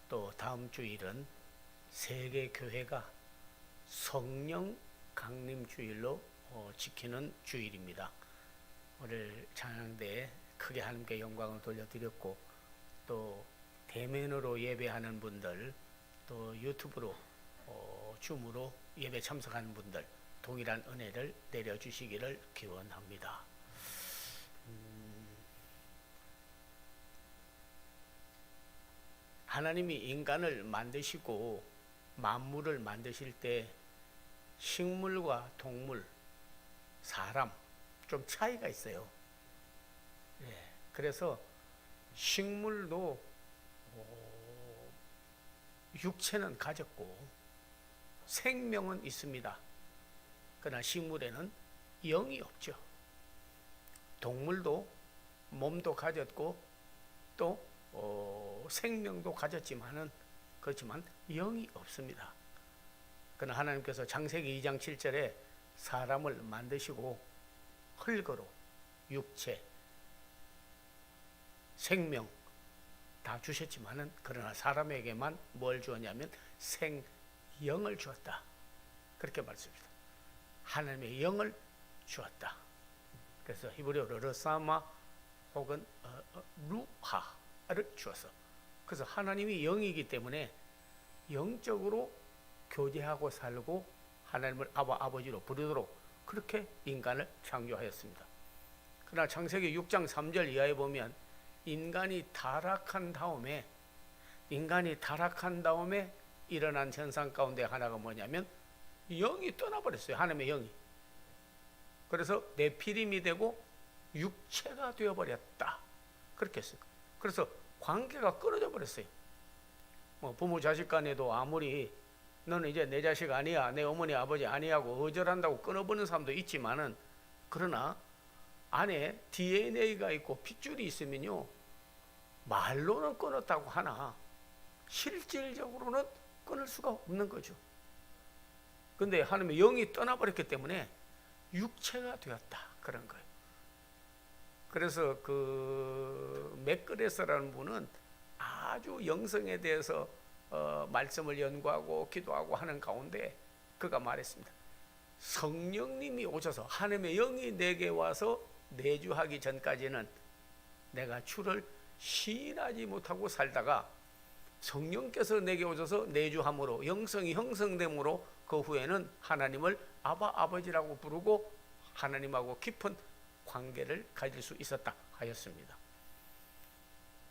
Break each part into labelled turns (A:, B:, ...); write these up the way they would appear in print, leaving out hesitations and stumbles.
A: 또 다음 주일은 세계 교회가 성령 강림 주일로 지키는 주일입니다. 오늘 찬양대에 크게 하나님께 영광을 돌려드렸고, 또 대면으로 예배하는 분들, 또 유튜브로 줌으로 예배 참석하는 분들 동일한 은혜를 내려주시기를 기원합니다. 하나님이 인간을 만드시고 만물을 만드실 때 식물과 동물, 사람 좀 차이가 있어요. 그래서 식물도 육체는 가졌고 생명은 있습니다. 그러나 식물에는 영이 없죠. 동물도 몸도 가졌고 또 생명도 가졌지만은 그렇지만 영이 없습니다. 그러나 하나님께서 창세기 2장 7절에 사람을 만드시고 흙으로 육체, 생명 다 주셨지만은 그러나 사람에게만 뭘 주었냐면 생영을 주었다. 그렇게 말씀합니다. 하나님의 영을 주었다. 그래서 히브리어로 르사마 혹은 루하를 주어서, 그래서 하나님이 영이기 때문에 영적으로 교제하고 살고 하나님을 아버지로 부르도록 그렇게 인간을 창조하였습니다. 그러나 창세기 6장 3절 이하에 보면 인간이 타락한 다음에 일어난 현상 가운데 하나가 뭐냐면 영이 떠나버렸어요. 하나님의 영이. 그래서 네피림이 되고 육체가 되어버렸다. 그렇게 했어요. 그래서 관계가 끊어져 버렸어요. 부모 자식 간에도 아무리 너는 이제 내 자식 아니야, 내 어머니 아버지 아니하고 의절한다고 끊어버리는 사람도 있지만은, 그러나 안에 DNA가 있고 핏줄이 있으면요, 말로는 끊었다고 하나 실질적으로는 끊을 수가 없는 거죠. 근데 하나님의 영이 떠나버렸기 때문에 육체가 되었다, 그런 거예요. 그래서 그 맥그레서라는 분은 아주 영성에 대해서 말씀을 연구하고 기도하고 하는 가운데 그가 말했습니다. 성령님이 오셔서 하나님의 영이 내게 와서 내주하기 전까지는 내가 주를 시인하지 못하고 살다가 성령께서 내게 오셔서 내주함으로 영성이 형성됨으로 그 후에는 하나님을 아버지라고 부르고 하나님하고 깊은 관계를 가질 수 있었다 하였습니다.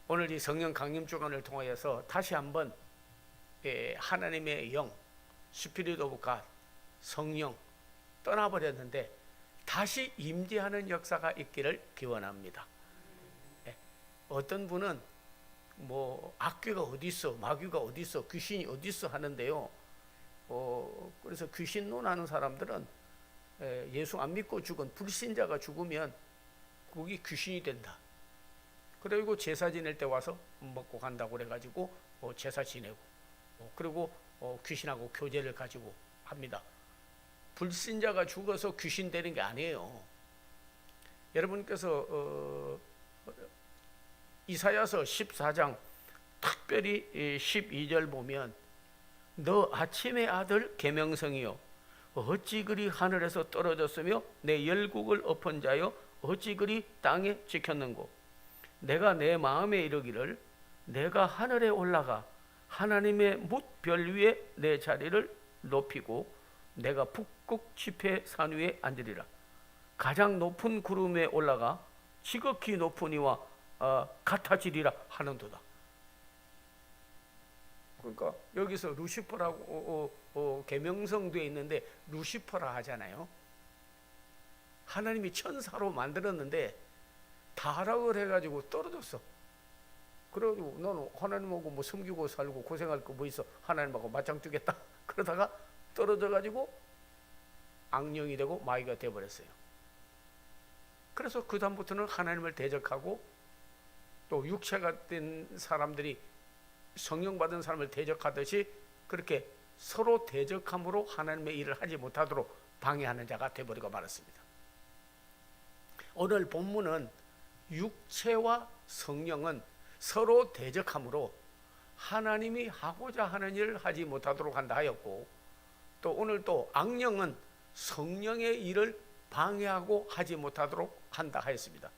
A: 오늘 이 성령 강림 주간을 통하여서 다시 한번 하나님의 영, 스피릿 오브 갓, 성령 떠나버렸는데 다시 임재하는 역사가 있기를 기원합니다. 어떤 분은 뭐 악귀가 어디 있어, 마귀가 어디 있어, 귀신이 어디 있어 하는데요. 그래서 귀신론하는 사람들은 예수 안 믿고 죽은 불신자가 죽으면 그게 귀신이 된다. 그리고 제사 지낼 때 와서 먹고 간다고 그래가지고 제사 지내고 그리고 귀신하고 교제를 가지고 합니다. 불신자가 죽어서 귀신 되는 게 아니에요. 여러분께서 이사야서 14장 특별히 12절 보면 너 아침의 아들 계명성이여 어찌 그리 하늘에서 떨어졌으며 내 열국을 엎은 자여 어찌 그리 땅에 지켰는고 내가 내 마음에 이르기를 내가 하늘에 올라가 하나님의 뭇별 위에 내 자리를 높이고 내가 북극 지폐 산 위에 앉으리라. 가장 높은 구름에 올라가 지극히 높은 이와 같아지리라 하는도다. 그러니까 여기서 루시퍼라고 계명성되어 있는데 루시퍼라 하잖아요. 하나님이 천사로 만들었는데 타락을 해가지고 떨어졌어. 그래가지고 너는 하나님하고 뭐 섬기고 살고 고생할 거 뭐 있어, 하나님하고 맞짱 뜨겠다 그러다가 떨어져가지고 악령이 되고 마귀가 되어버렸어요. 그래서 그 다음부터는 하나님을 대적하고 또 육체가 된 사람들이 성령 받은 사람을 대적하듯이 그렇게 서로 대적함으로 하나님의 일을 하지 못하도록 방해하는 자가 되어버리고 말았습니다. 오늘 본문은 육체와 성령은 서로 대적함으로 하나님이 하고자 하는 일을 하지 못하도록 한다 하였고, 또 오늘 또 악령은 성령의 일을 방해하고 하지 못하도록 한다 하였습니다.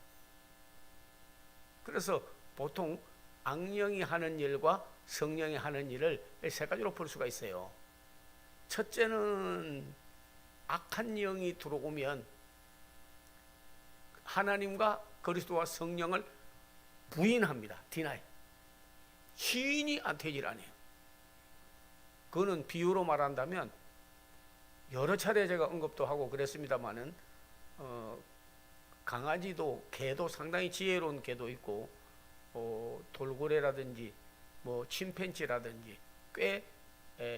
A: 그래서 보통 악령이 하는 일과 성령이 하는 일을 세 가지로 볼 수가 있어요. 첫째는 악한 영이 들어오면 하나님과 그리스도와 성령을 부인합니다. 디나이. 시인이 되질 않아요. 그거는 비유로 말한다면 여러 차례 제가 언급도 하고 그랬습니다마는 강아지도 개도 상당히 지혜로운 개도 있고 돌고래라든지 뭐 침팬지라든지 꽤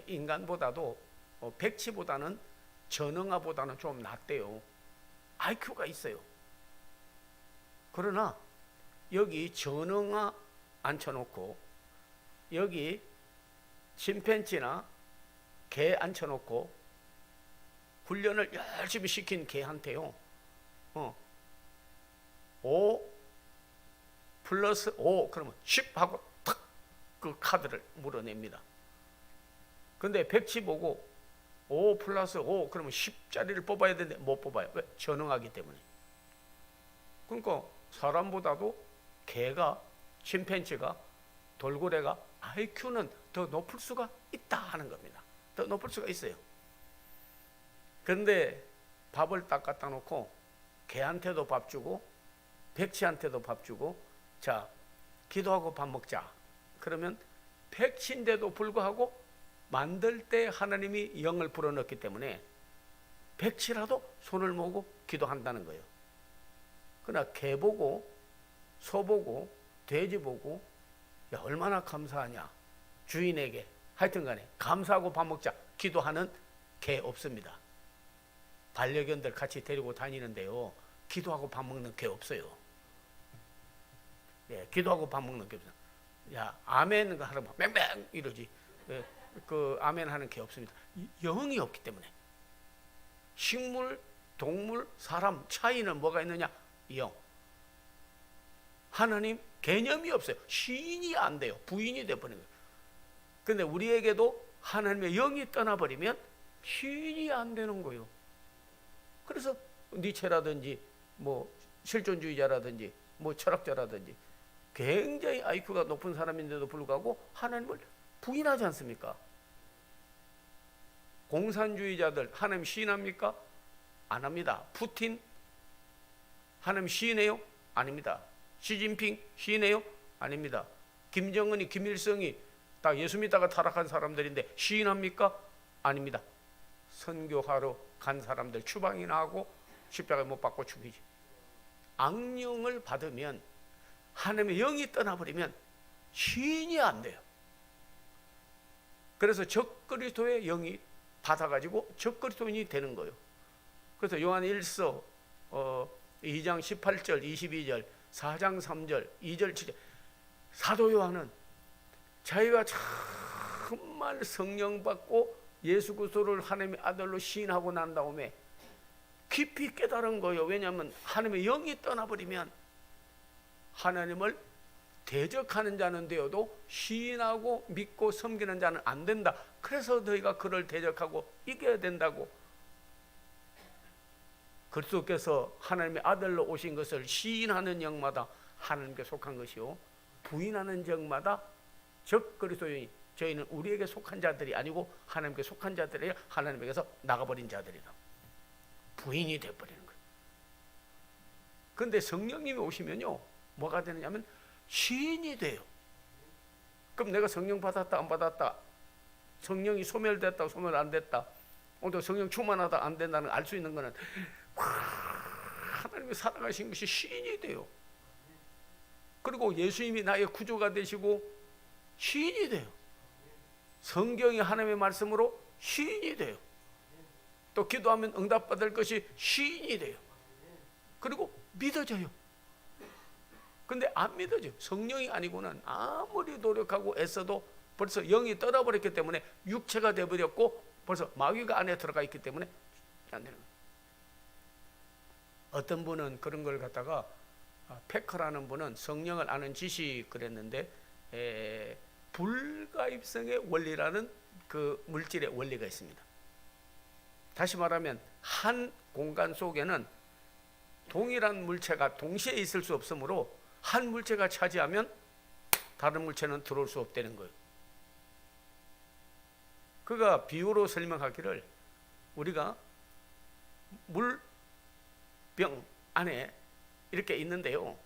A: 인간보다도 백치보다는 전응아보다는 좀 낫대요. IQ가 있어요. 그러나 여기 전응아 앉혀놓고 여기 침팬지나 개 앉혀놓고 훈련을 열심히 시킨 개한테요 5 플러스 5 그러면 10 하고 탁 그 카드를 물어냅니다. 근데 백치 보고 5 플러스 5 그러면 10짜리를 뽑아야 되는데 못 뽑아요. 왜? 전응하기 때문에. 그러니까 사람보다도 개가, 침팬지가, 돌고래가 IQ는 더 높을 수가 있다 하는 겁니다. 더 높을 수가 있어요. 그런데 밥을 딱 갖다 놓고 개한테도 밥 주고 백치한테도 밥 주고 자 기도하고 밥 먹자. 그러면 백치인데도 불구하고 만들 때 하나님이 영을 불어넣기 때문에 백치라도 손을 모으고 기도한다는 거예요. 그러나 개 보고 소 보고 돼지 보고 야, 얼마나 감사하냐 주인에게 하여튼 간에 감사하고 밥 먹자 기도하는 개 없습니다. 반려견들 같이 데리고 다니는데요 기도하고 밥 먹는 개 없어요. 예, 기도하고 밥 먹는 개 없어요. 야 아멘 하면 맹맹 이러지. 예, 그 아멘 하는 게 없습니다. 영이 없기 때문에. 식물, 동물, 사람 차이는 뭐가 있느냐? 영. 하나님 개념이 없어요. 시인이 안 돼요. 부인이 돼버리는 거예요. 근데 우리에게도 하나님의 영이 떠나버리면 시인이 안 되는 거예요. 그래서 니체라든지 뭐 실존주의자라든지 뭐 철학자라든지 굉장히 IQ가 높은 사람인데도 불구하고 하나님을 부인하지 않습니까? 공산주의자들 하나님 시인합니까? 안 합니다. 푸틴 하나님 시인해요? 아닙니다. 시진핑 시인해요? 아닙니다. 김정은이 김일성이 다 예수 믿다가 타락한 사람들인데 시인합니까? 아닙니다. 선교하러 간 사람들 추방이나 하고 십자가에 못 박고 죽이지. 악령을 받으면 하나님의 영이 떠나버리면 시인이 안 돼요. 그래서 적그리스도의 영이 받아가지고 적그리스도인이 되는 거예요. 그래서 요한 1서 2장 18절 22절 4장 3절 2절 7절 사도 요한은 자기가 정말 성령 받고 예수 그리스도를 하나님의 아들로 시인하고 난 다음에 깊이 깨달은 거예요. 왜냐하면 하나님의 영이 떠나버리면 하나님을 대적하는 자는 되어도 시인하고 믿고 섬기는 자는 안 된다. 그래서 너희가 그를 대적하고 이겨야 된다고. 그리스도께서 하나님의 아들로 오신 것을 시인하는 영마다 하나님께 속한 것이요 부인하는 영마다 적 그리스도인이 저희는 우리에게 속한 자들이 아니고 하나님께 속한 자들이 하나님에게서 나가버린 자들이다. 부인이 되어버리는 거예요. 그런데 성령님이 오시면요 뭐가 되느냐면 시인이 돼요. 그럼 내가 성령 받았다 안 받았다, 성령이 소멸됐다 소멸 안 됐다, 오늘 성령 충만하다 안 된다는 알 수 있는 거는 하나님이 살아가신 것이 시인이 돼요. 그리고 예수님이 나의 구조가 되시고 시인이 돼요. 성경이 하나님의 말씀으로 시인이 돼요. 또 기도하면 응답받을 것이 시인이 돼요. 그리고 믿어져요. 근데 안 믿어져요. 성령이 아니고는 아무리 노력하고 애써도 벌써 영이 떠나버렸기 때문에 육체가 되어버렸고 벌써 마귀가 안에 들어가 있기 때문에 안 되는 거예요. 어떤 분은 그런 걸 갖다가 페커라는 분은 성령을 아는 지식 그랬는데 불가입성의 원리라는 그 물질의 원리가 있습니다. 다시 말하면 한 공간 속에는 동일한 물체가 동시에 있을 수 없으므로 한 물체가 차지하면 다른 물체는 들어올 수 없다는 거예요. 그가 비유로 설명하기를 우리가 물병 안에 이렇게 있는데요.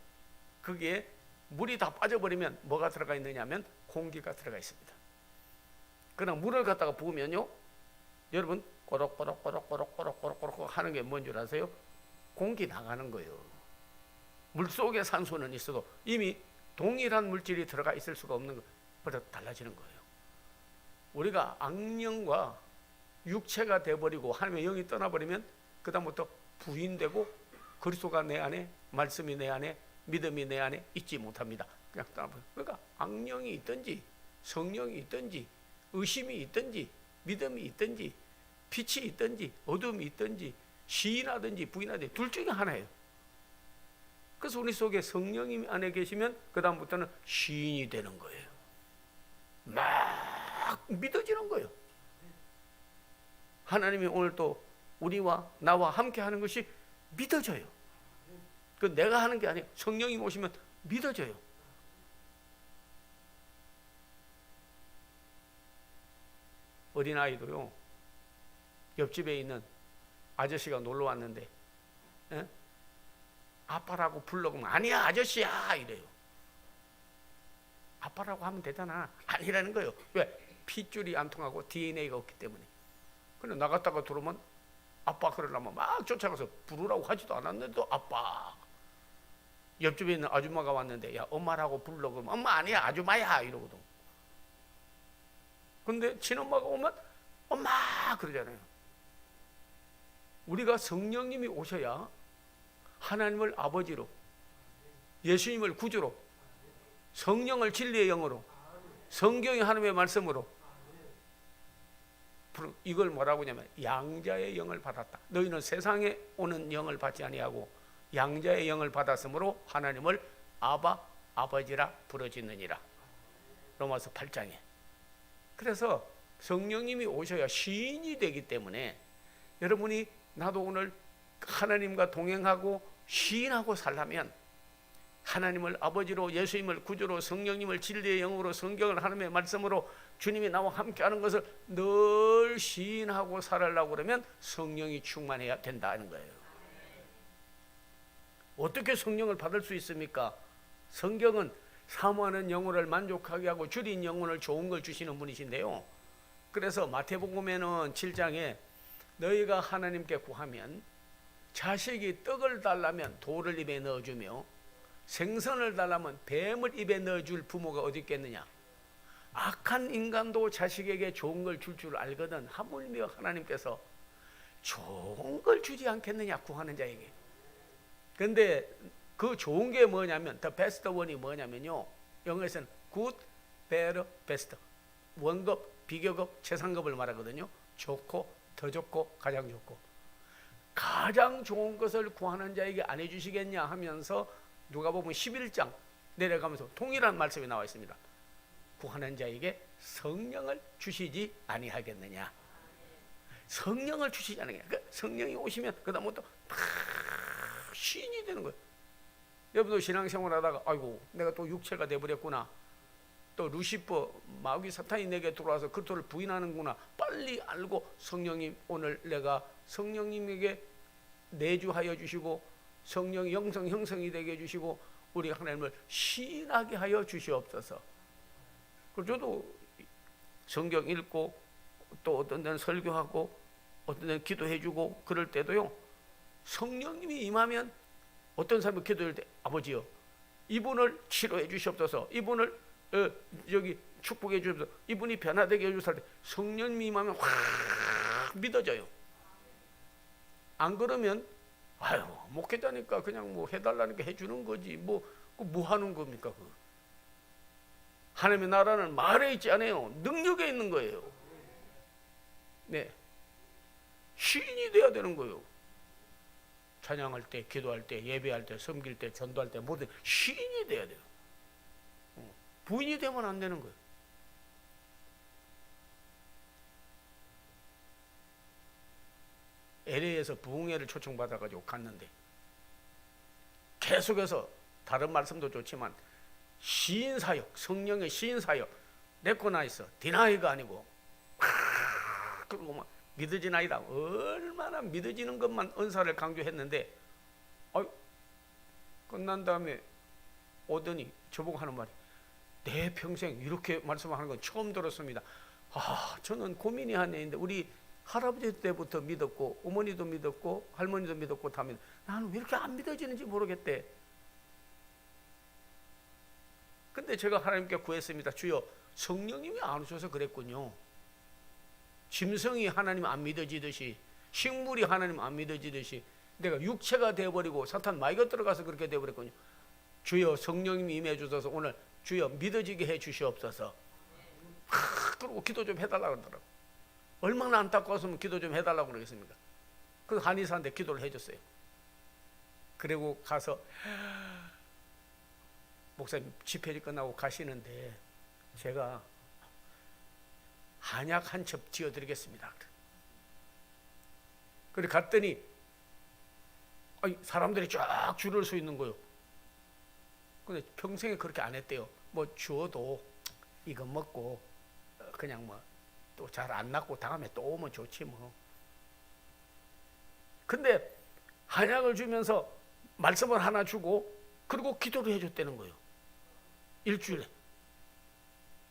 A: 거기에 물이 다 빠져버리면 뭐가 들어가 있느냐면 공기가 들어가 있습니다. 그러나 물을 갖다가 부으면요, 여러분 꼬록꼬록꼬록꼬록꼬록꼬록 하는 게 뭔 줄 아세요? 공기 나가는 거예요. 물 속에 산소는 있어도 이미 동일한 물질이 들어가 있을 수가 없는 거, 그래서 달라지는 거예요. 우리가 악령과 육체가 돼버리고 하나님의 영이 떠나버리면 그 다음부터 부인되고 그리스도가 내 안에, 말씀이 내 안에, 믿음이 내 안에 있지 못합니다. 그냥 떠나버려요. 그러니까 악령이 있든지 성령이 있든지 의심이 있든지 믿음이 있든지 빛이 있든지 어둠이 있든지 시인하든지 부인하든지 둘 중에 하나예요. 그래서 우리 속에 성령이 안에 계시면 그 다음부터는 시인이 되는 거예요. 막 믿어지는 거예요. 하나님이 오늘 또 우리와 나와 함께 하는 것이 믿어져요. 그 내가 하는 게 아니에요. 성령이 오시면 믿어져요. 어린아이도요, 옆집에 있는 아저씨가 놀러 왔는데 아빠라고 불러보면 아니야 아저씨야 이래요. 아빠라고 하면 되잖아. 아니라는 거예요. 왜? 핏줄이 안 통하고 DNA가 없기 때문에. 근데 나갔다가 들어오면 아빠 그러려면 막 쫓아가서 부르라고 하지도 않았는데도 아빠. 옆집에 있는 아줌마가 왔는데 야 엄마라고 불러 그러면 엄마 아니야 아줌마야 이러거든. 근데 친엄마가 오면 엄마 그러잖아요. 우리가 성령님이 오셔야 하나님을 아버지로, 예수님을 구주로, 성령을 진리의 영으로, 성경이 하나님의 말씀으로, 이걸 뭐라고 하냐면 양자의 영을 받았다. 너희는 세상에 오는 영을 받지 아니하고 양자의 영을 받았으므로 하나님을 아바, 아버지라 부르짖느니라. 로마서 8장에. 그래서 성령님이 오셔야 시인이 되기 때문에 여러분이 나도 오늘 하나님과 동행하고 시인하고 살려면 하나님을 아버지로, 예수님을 구주로, 성령님을 진리의 영으로, 성경을 하나님의 말씀으로 주님이 나와 함께하는 것을 늘 시인하고 살으려고 그러면 성령이 충만해야 된다는 거예요. 어떻게 성령을 받을 수 있습니까? 성경은 사모하는 영혼을 만족하게 하고 줄인 영혼을 좋은 걸 주시는 분이신데요. 그래서 마태복음에는 7장에 너희가 하나님께 구하면 자식이 떡을 달라면 돌을 입에 넣어주며 생선을 달라면 뱀을 입에 넣어줄 부모가 어디 있겠느냐. 악한 인간도 자식에게 좋은 걸 줄 줄 알거든 하물며 하나님께서 좋은 걸 주지 않겠느냐 구하는 자에게. 근데 그 좋은 게 뭐냐면 the best one이 뭐냐면요, 영어에서는 good, better, best, 원급, 비교급, 최상급을 말하거든요. 좋고 더 좋고 가장 좋고. 가장 좋은 것을 구하는 자에게 안 해주시겠냐 하면서 누가복음 11장 내려가면서 동일한 말씀이 나와 있습니다. 구하는 자에게 성령을 주시지 아니하겠느냐. 성령을 주시지 않느냐. 그러니까 성령이 오시면 그 다음부터 막 시인이 되는 거예요. 여러분도 신앙생활 하다가 아이고 내가 또 육체가 돼버렸구나, 또 루시퍼 마귀 사탄이 내게 들어와서 그리스도를 부인하는구나, 빨리 알고 성령님 오늘 내가 성령님에게 내주하여 주시고 성령 영성 형성이 되게 해주시고 우리 하나님을 시인하게 하여 주시옵소서. 그리고 저도 성경 읽고 또 어떤 데는 설교하고 어떤 데는 기도해주고 그럴 때도요, 성령님이 임하면 어떤 사람이 기도할 때 아버지요 이분을 치료해 주시옵소서, 이분을 여기 축복해 주옵소서, 이분이 변화되게 해주실 때 성령님이 임하면 확 믿어져요. 안 그러면 아유 목회자니까 그냥 뭐 해달라니까 해주는 거지 뭐 하는 겁니까? 하나님의 나라는 말에 있지 않아요. 능력에 있는 거예요. 네, 시인이 돼야 되는 거예요. 찬양할 때, 기도할 때, 예배할 때, 섬길 때, 전도할 때 모든 시인이 돼야 돼요. 부인이 되면 안 되는 거예요. LA에서 부흥회를 초청받아가지고 갔는데 계속해서 다른 말씀도 좋지만 시인사역, 성령의 시인사역 내꺼나 있어. 디나이가 아니고 그리고 막 믿어지나이다. 얼마나 믿어지는 것만 은사를 강조했는데 끝난 다음에 오더니 저보고 하는 말이 내 평생 이렇게 말씀하는 건 처음 들었습니다. 저는 고민이 하나 있는데 우리 할아버지 때부터 믿었고 어머니도 믿었고 할머니도 믿었고 다면 나는 왜 이렇게 안 믿어지는지 모르겠대. 근데 제가 하나님께 구했습니다. 주여, 성령님이 안 오셔서 그랬군요. 짐승이 하나님 안 믿어지듯이, 식물이 하나님 안 믿어지듯이 내가 육체가 되어버리고 사탄 마귀가 들어가서 그렇게 되어버렸군요. 주여, 성령님이 임해 주셔서 오늘 주여 믿어지게 해 주시옵소서. 그리고 기도 좀 해달라고 그러더라고. 얼마나 안타까웠으면 기도 좀 해달라고 그러겠습니까? 그래서 한의사한테 기도를 해줬어요. 그리고 가서 목사님 집회를 끝나고 가시는데 제가 한약 한 첩 지어드리겠습니다. 그래 갔더니 사람들이 쫙 줄을 서 있는 거예요. 근데 평생에 그렇게 안 했대요. 뭐 주어도 이거 먹고 그냥 뭐 또 잘 안 낫고 다음에 또 오면 좋지 뭐. 근데 한약을 주면서 말씀을 하나 주고 그리고 기도를 해줬다는 거예요. 일주일에.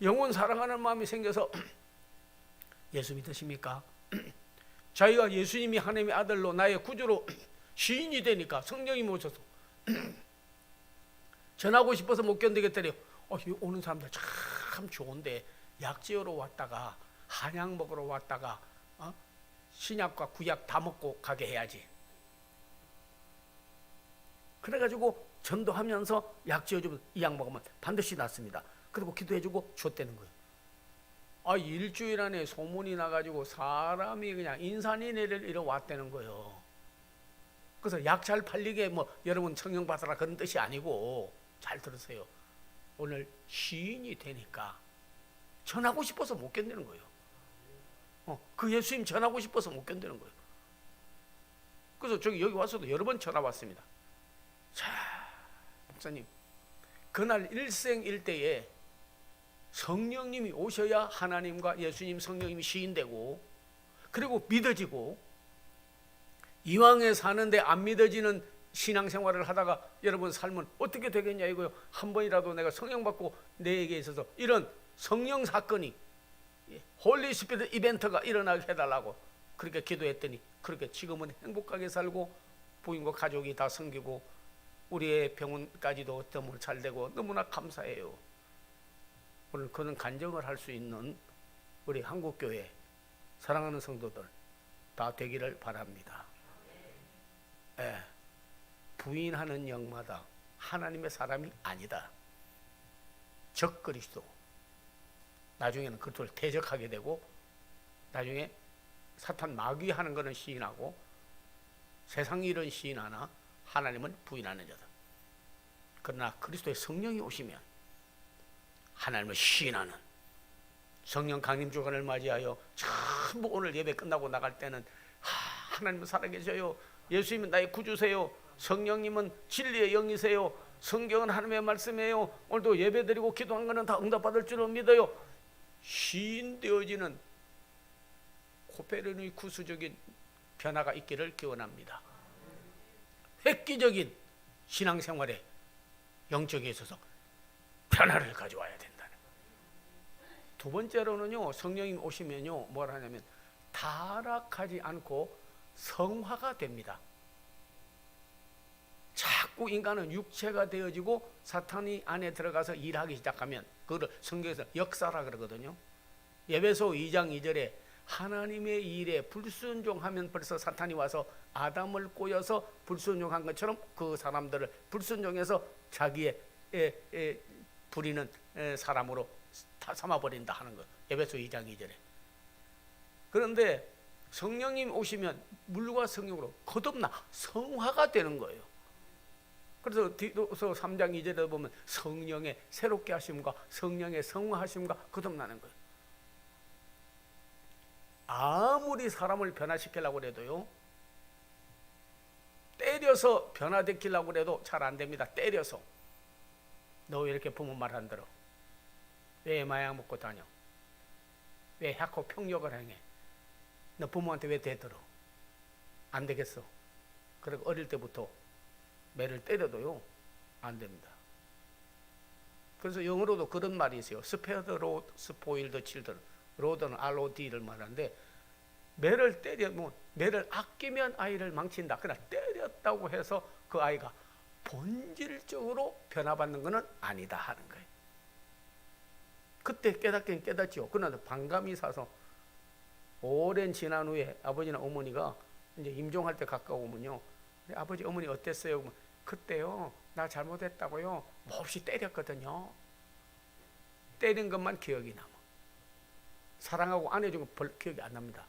A: 영혼 사랑하는 마음이 생겨서 예수 믿으십니까? 자기가 예수님이 하나님의 아들로 나의 구주로 시인이 되니까 성령이 오셔서 전하고 싶어서 못 견디겠더래요. 오는 사람들 참 좋은데 약지어로 왔다가 한약 먹으러 왔다가 신약과 구약 다 먹고 가게 해야지. 그래가지고 전도하면서 약 지어주면 이 약 먹으면 반드시 낫습니다. 그리고 기도해주고 줬다는 거예요. 일주일 안에 소문이 나가지고 사람이 그냥 인산인해를 이러 왔다는 거예요. 그래서 약 잘 팔리게 뭐 여러분 청령 받아라 그런 뜻이 아니고 잘 들으세요. 오늘 시인이 되니까 전하고 싶어서 못 견디는 거예요. 그 예수님 전하고 싶어서 못 견디는 거예요. 그래서 여기 와서도 여러 번 전화 왔습니다. 자, 목사님, 그날 일생일대에 성령님이 오셔야 하나님과 예수님 성령님이 시인되고 그리고 믿어지고 이왕에 사는데 안 믿어지는 신앙생활을 하다가 여러분 삶은 어떻게 되겠냐 이거요. 한 번이라도 내가 성령 받고 내게 있어서 이런 성령 사건이 홀리 스피릿 이벤트가 일어나게 해달라고 그렇게 기도했더니 그렇게 지금은 행복하게 살고 부인과 가족이 다 섬기고 우리의 병원까지도 너무 잘 되고 너무나 감사해요. 오늘 그런 간증을 할 수 있는 우리 한국교회 사랑하는 성도들 다 되기를 바랍니다. 부인하는 영마다 하나님의 사람이 아니다. 적그리스도. 나중에는 그것을 대적하게 되고 나중에 사탄 마귀하는 것은 시인하고 세상 일은 시인하나 하나님은 부인하는 자다. 그러나 그리스도의 성령이 오시면 하나님을 시인하는 성령 강림 주간을 맞이하여 전부 오늘 예배 끝나고 나갈 때는 하나님은 살아계셔요. 예수님은 나의 구주세요. 성령님은 진리의 영이세요. 성경은 하나님의 말씀이에요. 오늘도 예배 드리고 기도한 것은 다 응답받을 줄을 믿어요. 시인되어지는 코페르니쿠스적인 변화가 있기를 기원합니다. 획기적인 신앙생활에 영적에 있어서 변화를 가져와야 된다는. 두 번째로는요, 성령님 오시면요 뭐라 하냐면 타락하지 않고 성화가 됩니다. 자꾸 인간은 육체가 되어지고 사탄이 안에 들어가서 일하기 시작하면 그걸 성경에서 역사라 그러거든요. 에베소 2장 2절에 하나님의 일에 불순종하면 벌써 사탄이 와서 아담을 꼬여서 불순종한 것처럼 그 사람들을 불순종해서 자기의 부리는 사람으로 다 삼아버린다 하는 것. 에베소 2장 2절에. 그런데 성령님 오시면 물과 성령으로 거듭나 성화가 되는 거예요. 그래서 디도서 3장 2절에 보면 성령의 새롭게 하심과 성령의 성화하심과 거듭나는 거예요. 아무리 사람을 변화시키려고 해도요 때려서 변화되키려고 해도 잘 안 됩니다. 때려서. 너 왜 이렇게 부모 말 안 들어? 왜 마약 먹고 다녀? 왜 약호 폭력을 행해? 너 부모한테 왜 대들어? 안 되겠어. 그리고 어릴 때부터 매를 때려도요 안 됩니다. 그래서 영어로도 그런 말이 있어요. 스페어드 로드 스포일드 칠드런. 로드는 ROD를 말하는데, 매를 때리면, 매를 아끼면 아이를 망친다. 그러나 때렸다고 해서 그 아이가 본질적으로 변화받는 것은 아니다 하는 거예요. 그때 깨닫긴 깨닫지요. 그러나 반감이 사서 오랜 지난 후에 아버지나 어머니가 이제 임종할 때 가까우면요, 아버지 어머니 어땠어요? 그때요 나 잘못했다고요 몹시 때렸거든요. 때린 것만 기억이 남아. 사랑하고 안 해준 거 기억이 안 납니다.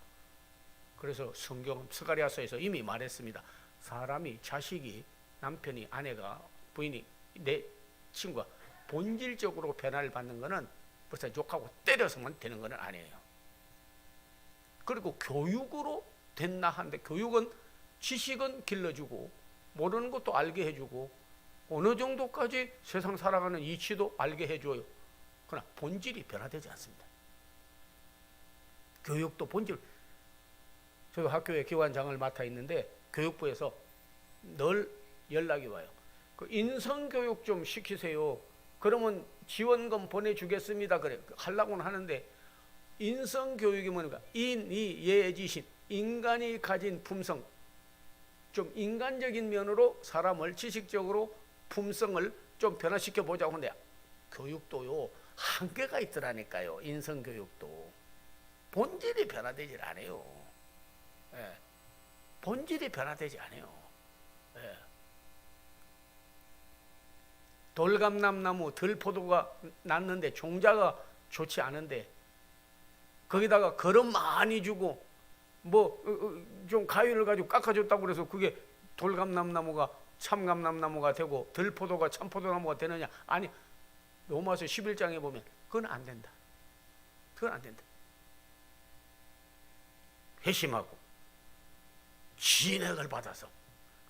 A: 그래서 성경 스가랴서에서 이미 말했습니다. 사람이, 자식이, 남편이, 아내가, 부인이, 내 친구가 본질적으로 변화를 받는 것은 벌써 욕하고 때려서만 되는 것은 아니에요. 그리고 교육으로 됐나 하는데, 교육은 지식은 길러주고 모르는 것도 알게 해주고 어느 정도까지 세상 살아가는 이치도 알게 해줘요. 그러나 본질이 변화되지 않습니다. 교육도 본질. 저도 학교에 기관장을 맡아 있는데 교육부에서 늘 연락이 와요. 그 인성교육 좀 시키세요. 그러면 지원금 보내주겠습니다. 그래 하려고는 하는데, 인성교육이 뭔가 인이 예지신, 인간이 가진 품성, 좀 인간적인 면으로 사람을 지식적으로 품성을 좀 변화시켜 보자고 하는데, 교육도요 한계가 있더라니까요. 인성교육도 본질이 변화되질 않아요. 예. 본질이 변화되지 않아요. 예. 돌감람나무 들포도가 났는데 종자가 좋지 않은데 거기다가 거름 많이 주고 뭐 좀 가위를 가지고 깎아줬다고 그래서 그게 돌감람나무가 참감람나무가 되고 들포도가 참포도나무가 되느냐? 아니, 로마서 11장에 보면 그건 안 된다. 그건 안 된다. 회심하고 진액을 받아서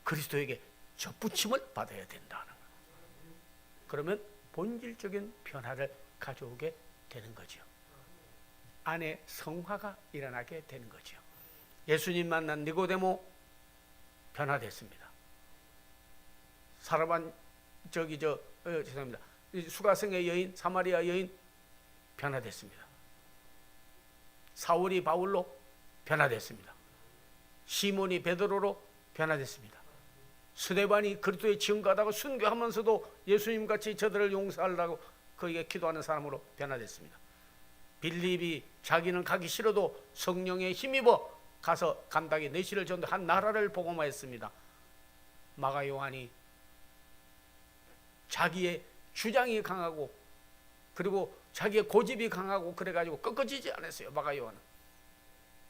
A: 그리스도에게 접붙임을 받아야 된다는 거예요. 그러면 본질적인 변화를 가져오게 되는 거죠. 안에 성화가 일어나게 되는 거죠. 예수님 만난 니고데모 변화됐습니다. 사라반 죄송합니다. 수가성의 여인, 사마리아 여인 변화됐습니다. 사울이 바울로 변화됐습니다. 시몬이 베드로로 변화됐습니다. 스데반이 그리스도의 증거하다가 순교하면서도 예수님같이 저들을 용서하려고 그에게 기도하는 사람으로 변화됐습니다. 빌립이 자기는 가기 싫어도 성령에 힘입어 가서 감당에 4시를 전도한 나라를 복음화했습니다. 마가 요한이 자기의 주장이 강하고 그리고 자기의 고집이 강하고 그래가지고 꺾어지지 않았어요. 마가 요한은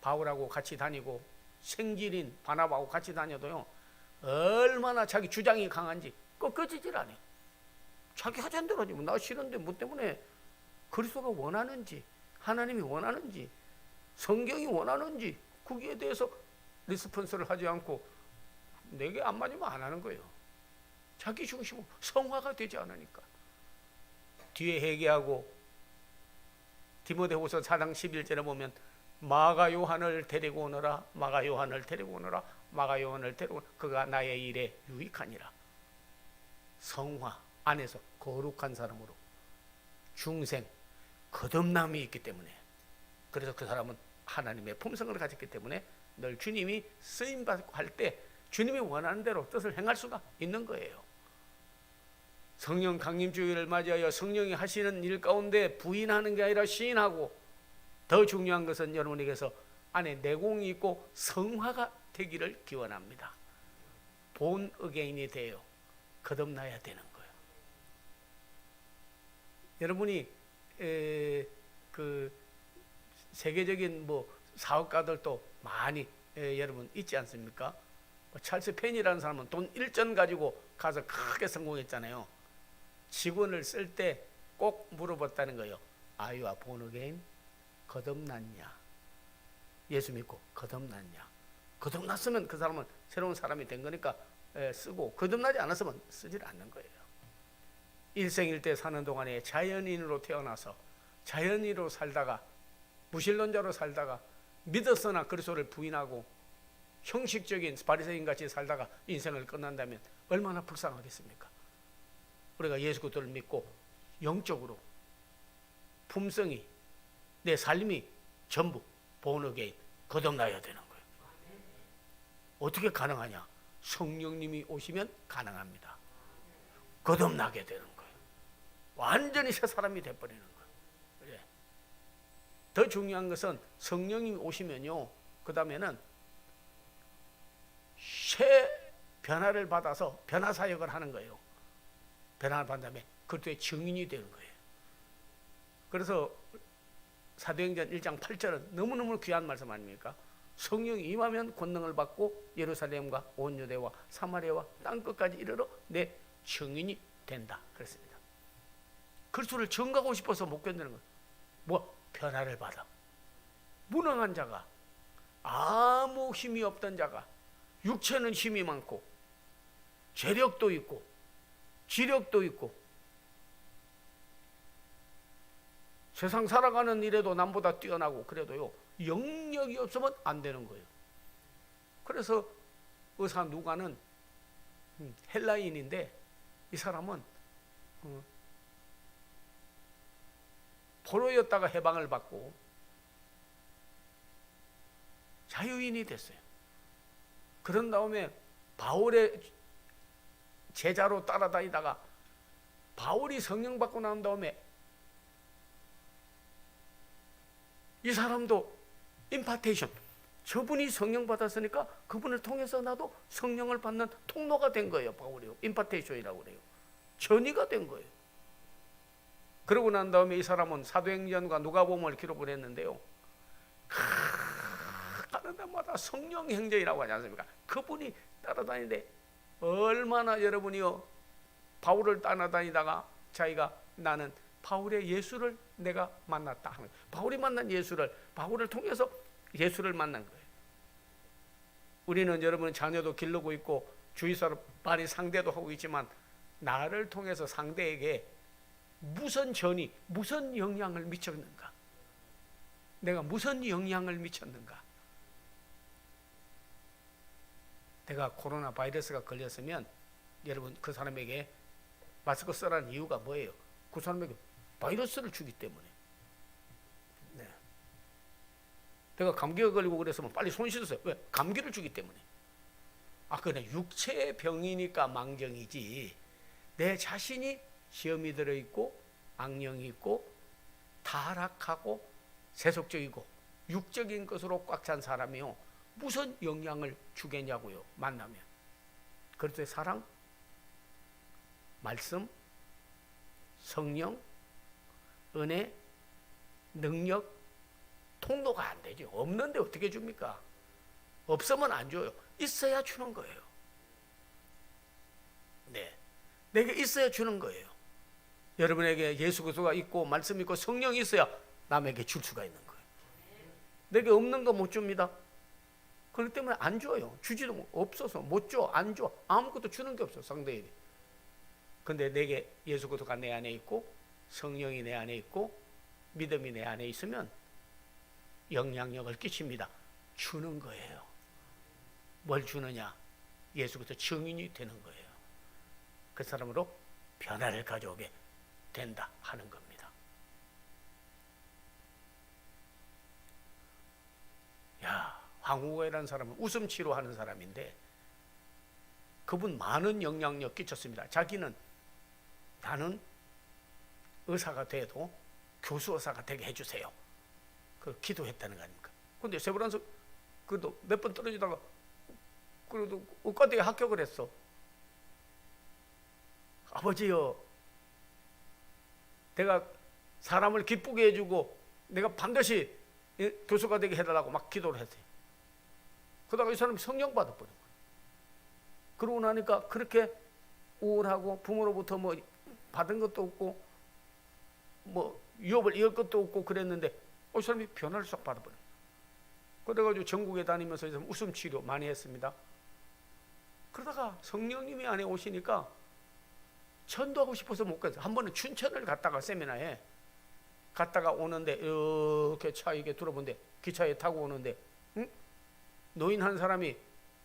A: 바울하고 같이 다니고 생질인 바나바하고 같이 다녀도요 얼마나 자기 주장이 강한지 꺾어지질 않아요. 자기 하자는 대로 하지. 나 싫은데 뭐 때문에, 그리스도가 원하는지 하나님이 원하는지 성경이 원하는지 거기에 대해서 리스폰스를 하지 않고 내게 안 맞으면 안 하는 거예요. 자기 중심으로 성화가 되지 않으니까. 뒤에 회개하고 디모데후서 4장 11절에 보면 마가 요한을 데리고 오너라, 마가 요한을 데리고 오너라, 마가 요한을 데리고 오너라. 그가 나의 일에 유익하니라. 성화 안에서 거룩한 사람으로 중생 거듭남이 있기 때문에, 그래서 그 사람은 하나님의 품성을 가졌기 때문에 늘 주님이 쓰임받고 할 때 주님이 원하는 대로 뜻을 행할 수가 있는 거예요. 성령 강림주의를 맞이하여 성령이 하시는 일 가운데 부인하는 게 아니라 시인하고, 더 중요한 것은 여러분에게서 안에 내공이 있고 성화가 되기를 기원합니다. 본 어게인이 되어 거듭나야 되는 거예요. 여러분이 그 세계적인 뭐 사업가들도 많이 여러분 있지 않습니까? 찰스 펜이라는 사람은 돈 1전 가지고 가서 크게 성공했잖아요. 직원을 쓸 때 꼭 물어봤다는 거예요. Are you born again? 거듭났냐? 예수 믿고 거듭났냐? 거듭났으면 그 사람은 새로운 사람이 된 거니까 쓰고 거듭나지 않았으면 쓰질 않는 거예요. 일생일대 사는 동안에 자연인으로 태어나서 자연인으로 살다가 무신론자로 살다가 믿었으나 그리스도를 부인하고 형식적인 바리새인 같이 살다가 인생을 끝난다면 얼마나 불쌍하겠습니까? 우리가 예수 그리스도를 믿고 영적으로 품성이 내 삶이 전부 born again 거듭나야 되는 거예요. 어떻게 가능하냐? 성령님이 오시면 가능합니다. 거듭나게 되는 거예요. 완전히 새 사람이 돼버리는 거예요. 더 중요한 것은 성령님이 오시면요, 그 다음에는 새 변화를 받아서 변화 사역을 하는 거예요. 변화를 받은 다음에 그리스도의 증인이 되는 거예요. 그래서 사도행전 1장 8절은 너무너무 귀한 말씀 아닙니까? 성령이 임하면 권능을 받고 예루살렘과 온 유대와 사마리아와 땅끝까지 이르러 내 증인이 된다 그랬습니다. 그리스도를 전가하고 싶어서 못 견디는 거예요. 뭐 변화를 받아. 무능한 자가, 아무 힘이 없던 자가, 육체는 힘이 많고 재력도 있고 지력도 있고 세상 살아가는 일에도 남보다 뛰어나고 그래도요, 영역이 없으면 안 되는 거예요. 그래서 의사 누가는 헬라인인데 이 사람은 포로였다가 해방을 받고 자유인이 됐어요. 그런 다음에 바울의 제자로 따라다니다가 바울이 성령 받고 난 다음에 이 사람도 임파테이션, 저분이 성령 받았으니까 그분을 통해서 나도 성령을 받는 통로가 된 거예요. 바울이요. 임파테이션이라고 그래요. 전이가 된 거예요. 그러고 난 다음에 이 사람은 사도행전과 누가복음을 기록을 했는데요, 가는 데마다 성령 행전이라고 하지 않습니까? 그분이 따라다니는데 얼마나 여러분이요, 바울을 따라다니다가 자기가 나는 바울의 예수를 내가 만났다 하는 거예요. 바울이 만난 예수를, 바울을 통해서 예수를 만난 거예요. 우리는 여러분 자녀도 기르고 있고 주위 사람 많이 상대도 하고 있지만 나를 통해서 상대에게 무슨 전이, 무슨 영향을 미쳤는가? 내가 무슨 영향을 미쳤는가? 내가 코로나 바이러스가 걸렸으면 여러분 그 사람에게 마스크 쓰라는 이유가 뭐예요? 그 사람에게 바이러스를 주기 때문에. 네. 내가 감기가 걸리고 그랬으면 빨리 손 씻었어요. 왜? 감기를 주기 때문에. 아, 그래 육체의 병이니까 망정이지 내 자신이 시험이 들어있고 악령이 있고 타락하고 세속적이고 육적인 것으로 꽉 찬 사람이요, 무슨 영향을 주겠냐고요. 만나면 그리스도의 사랑, 말씀, 성령, 은혜, 능력, 통로가 안 되죠. 없는데 어떻게 줍니까? 없으면 안 줘요. 있어야 주는 거예요. 네, 내게 있어야 주는 거예요. 여러분에게 예수 그리스도가 있고 말씀이 있고 성령이 있어야 남에게 줄 수가 있는 거예요. 내게 없는 거 못 줍니다. 그렇기 때문에 안 줘요. 주지도 없어서 못 줘, 안 줘. 아무것도 주는 게 없어 상대에게. 근데 내게 예수 그리스도가 내 안에 있고 성령이 내 안에 있고 믿음이 내 안에 있으면 영향력을 끼칩니다. 주는 거예요. 뭘 주느냐? 예수 그리스도 증인이 되는 거예요. 그 사람으로 변화를 가져오게 된다 하는 겁니다. 야, 황우고이라는 사람은 웃음치료 하는 사람인데 그분 많은 영향력 끼쳤습니다. 자기는 나는 의사가 돼도 교수 의사가 되게 해주세요. 그 기도했다는 거 아닙니까? 근데 세브란스 그래도 몇 번 떨어지다가 그래도 의과대에 합격을 했어. 아버지요, 내가 사람을 기쁘게 해주고 내가 반드시 교수가 되게 해달라고 막 기도를 했어요. 그러다가 이 사람이 성령 받아버린 거예요. 그러고 나니까 그렇게 우울하고 부모로부터 뭐 받은 것도 없고 뭐 유업을 이을 것도 없고 그랬는데 이 사람이 변화를 싹 받아버린 거예요. 그래가지고 전국에 다니면서 웃음 치료 많이 했습니다. 그러다가 성령님이 안에 오시니까 전도하고 싶어서 못 갔어요. 한 번은 춘천을 갔다가 세미나에 갔다가 오는데 이렇게 차 이게 들어본데 기차에 타고 오는데 노인 한 사람이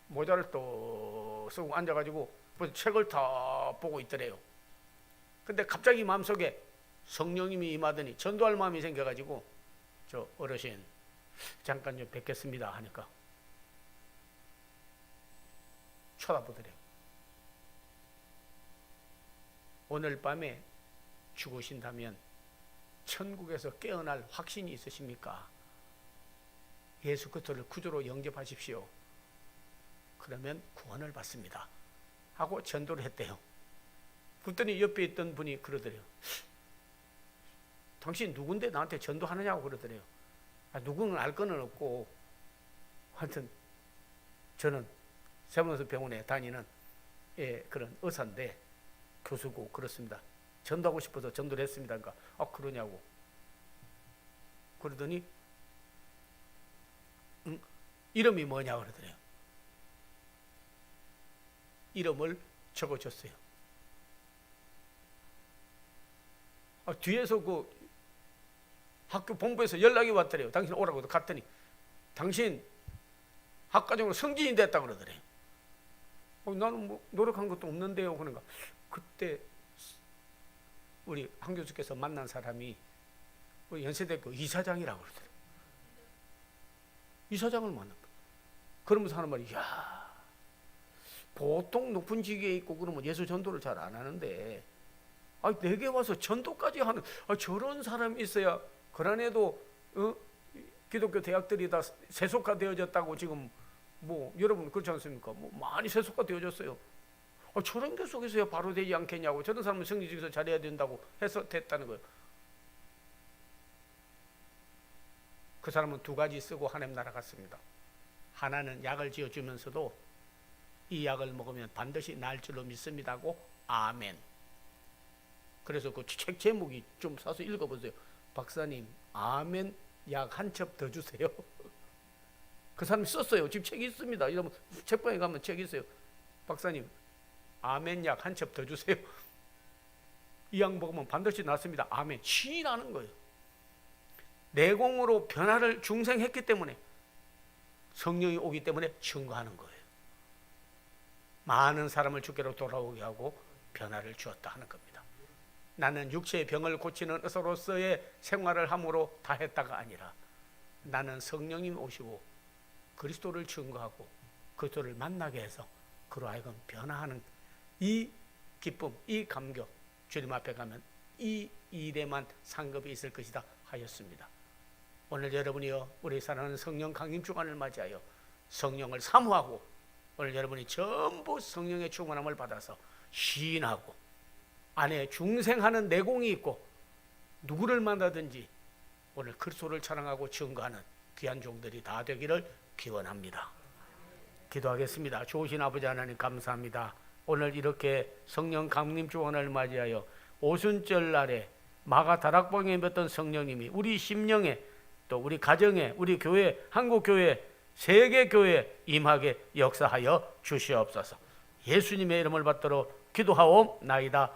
A: 모자를 또 쓰고 앉아가지고 책을 다 보고 있더래요. 근데 갑자기 마음속에 성령님이 임하더니 전도할 마음이 생겨가지고 저 어르신 잠깐 좀 뵙겠습니다 하니까 쳐다보더래요. 오늘 밤에 죽으신다면 천국에서 깨어날 확신이 있으십니까? 예수 그리스도를 구주로 영접하십시오. 그러면 구원을 받습니다 하고 전도를 했대요. 그랬더니 옆에 있던 분이 그러더래요. 당신 누군데 나한테 전도하느냐고 그러더래요. 누구는 알 거는 없고 하여튼 저는 세번서 병원에 다니는 그런 의사인데 교수고 그렇습니다. 전도하고 싶어서 전도를 했습니다. 그러니까 그러냐고. 그러더니 이름이 뭐냐 그러더래요. 이름을 적어줬어요. 뒤에서 그 학교 본부에서 연락이 왔더래요. 당신 오라고 갔더니 당신 학과적으로 승진이 됐다 그러더래요. 나는 뭐 노력한 것도 없는데요. 그러니까 그때 우리 한 교수께서 만난 사람이 우리 연세대학교 이사장이라고 그러더래요. 이사장을 만났다. 그러면서 하는 말이 야 보통 높은 직위에 있고 그러면 예수 전도를 잘 안 하는데 내게 와서 전도까지 하는 저런 사람이 있어야 그러네도 기독교 대학들이 다 세속화되어졌다고 지금 뭐 여러분 그렇지 않습니까? 뭐 많이 세속화되어졌어요. 저런 교속에서야 바로 되지 않겠냐고. 저런 사람은 성리직에서 잘해야 된다고 해서 됐다는 거예요. 그 사람은 두 가지 쓰고 하나님 나라 갔습니다. 하나는 약을 지어주면서도 이 약을 먹으면 반드시 나을 줄로 믿습니다고 아멘. 그래서 그 책 제목이 좀 사서 읽어보세요. 박사님 아멘 약 한 첩 더 주세요. 그 사람이 썼어요. 지금 책이 있습니다. 이러면 책방에 가면 책이 있어요. 박사님 아멘 약 한 첩 더 주세요. 이 약 먹으면 반드시 낫습니다. 아멘. 신이 나는 거예요. 내공으로 변화를 중생했기 때문에 성령이 오기 때문에 증거하는 거예요. 많은 사람을 주께로 돌아오게 하고 변화를 주었다 하는 겁니다. 나는 육체의 병을 고치는 의사로서의 생활을 함으로 다 했다가 아니라 나는 성령님이 오시고 그리스도를 증거하고 그리스도를 만나게 해서 그로 하여금 변화하는 이 기쁨, 이 감격, 주님 앞에 가면 이 일에만 상급이 있을 것이다 하였습니다. 오늘 여러분이요 우리 사랑하는 성령 강림 주간을 맞이하여 성령을 사모하고 오늘 여러분이 전부 성령의 충만함을 받아서 시인하고 안에 중생하는 내공이 있고 누구를 만나든지 오늘 그리스도를 찬양하고 증거하는 귀한 종들이 다 되기를 기원합니다. 기도하겠습니다. 좋으신 아버지 하나님 감사합니다. 오늘 이렇게 성령 강림 주간을 맞이하여 오순절 날에 마가 다락방에 맺던 성령님이 우리 심령에 또 우리 가정에 우리 교회 한국교회 세계교회에 임하게 역사하여 주시옵소서. 예수님의 이름을 받들어 기도하옵나이다.